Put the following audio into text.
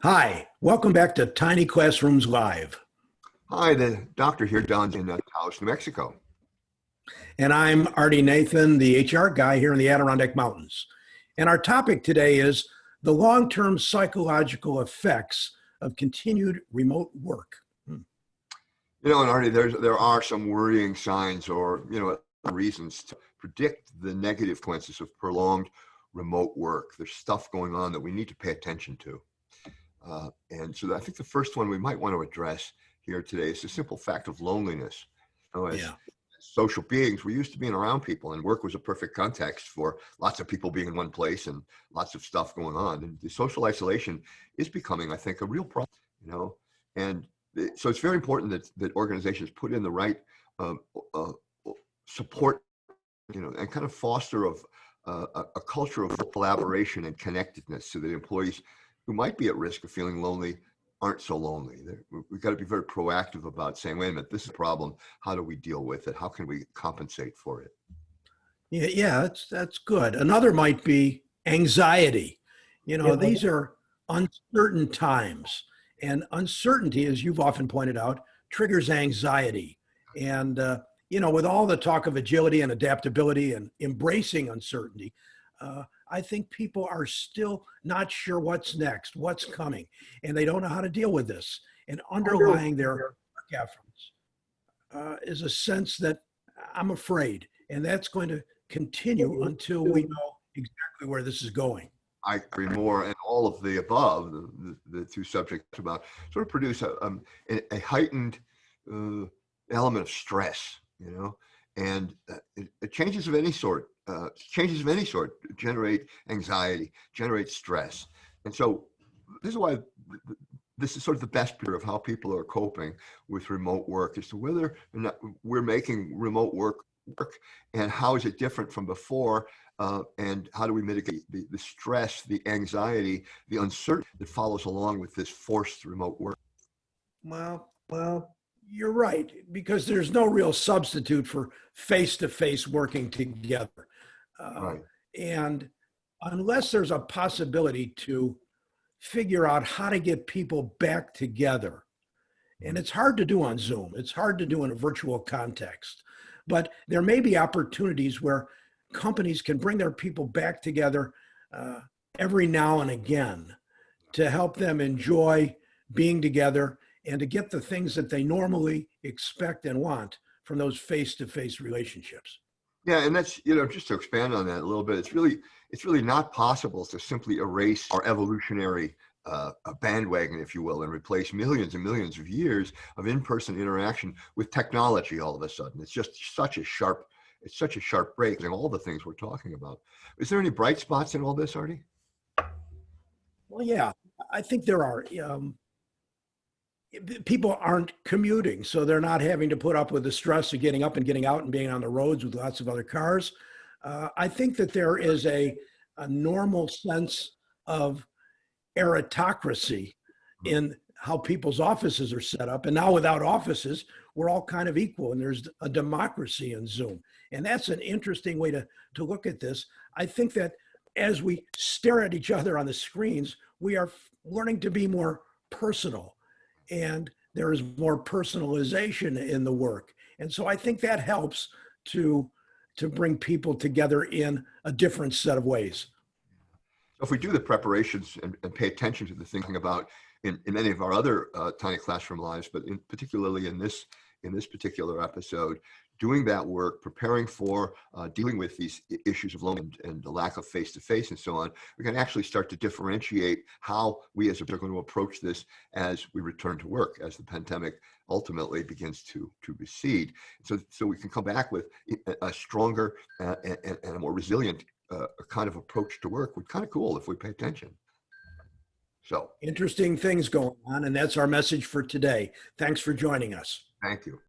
Hi, welcome back to Tiny Classrooms Live. Hi, the doctor here down in Taos, New Mexico. And I'm Artie Nathan, the HR guy here in the Adirondack Mountains. And our topic today is the long-term psychological effects of continued remote work. And Artie, there are some worrying signs or, reasons to predict the negative consequences of prolonged remote work. There's stuff going on that we need to pay attention to. And so I think the first one we might want to address here today is the simple fact of loneliness. As social beings, we're used to being around people, and work was a perfect context for lots of people being in one place and lots of stuff going on. And the social isolation is becoming, I think, a real problem, and so it's very important that organizations put in the right support, and kind of foster a culture of collaboration and connectedness so that employees who might be at risk of feeling lonely aren't so lonely. We've got to be very proactive about saying, wait a minute, this is a problem. How do we deal with it? How can we compensate for it? Yeah, that's good. Another might be anxiety. These are uncertain times, and uncertainty, as you've often pointed out, triggers anxiety. And, with all the talk of agility and adaptability and embracing uncertainty, I think people are still not sure what's next, what's coming, and they don't know how to deal with this. And underlying their work efforts is a sense that I'm afraid, and that's going to continue until we know exactly where this is going. I agree more, and all of the above, the two subjects about sort of produce a heightened element of stress, and changes of any sort generate anxiety, generate stress. And so this is why this is sort of the best picture of how people are coping with remote work as to whether or not we're making remote work and how is it different from before, and how do we mitigate the stress, the anxiety, the uncertainty that follows along with this forced remote work. Well, you're right, because there's no real substitute for face-to-face working together. Right. And unless there's a possibility to figure out how to get people back together, and it's hard to do on Zoom, it's hard to do in a virtual context, but there may be opportunities where companies can bring their people back together every now and again to help them enjoy being together and to get the things that they normally expect and want from those face-to-face relationships. Yeah, and that's, just to expand on that a little bit, it's really not possible to simply erase our evolutionary bandwagon, if you will, and replace millions and millions of years of in-person interaction with technology all of a sudden. It's just such a sharp break in all the things we're talking about. Is there any bright spots in all this, Artie? Well, yeah, I think there are. People aren't commuting, so they're not having to put up with the stress of getting up and getting out and being on the roads with lots of other cars. I think that there is a normal sense of aristocracy in how people's offices are set up. And now without offices, we're all kind of equal, and there's a democracy in Zoom. And that's an interesting way to look at this. I think that as we stare at each other on the screens, we are learning to be more personal, and there is more personalization in the work. And so I think that helps to bring people together in a different set of ways. So if we do the preparations and pay attention to the thinking about in many of our other Tiny Classroom Lives, but particularly in this particular episode, doing that work, preparing for dealing with these issues of loneliness and the lack of face-to-face and so on, we can actually start to differentiate how we as a are going to approach this as we return to work, as the pandemic ultimately begins to recede. So we can come back with a stronger and a more resilient kind of approach to work. Would kind of cool if we pay attention. So interesting things going on, and that's our message for today. Thanks for joining us. Thank you.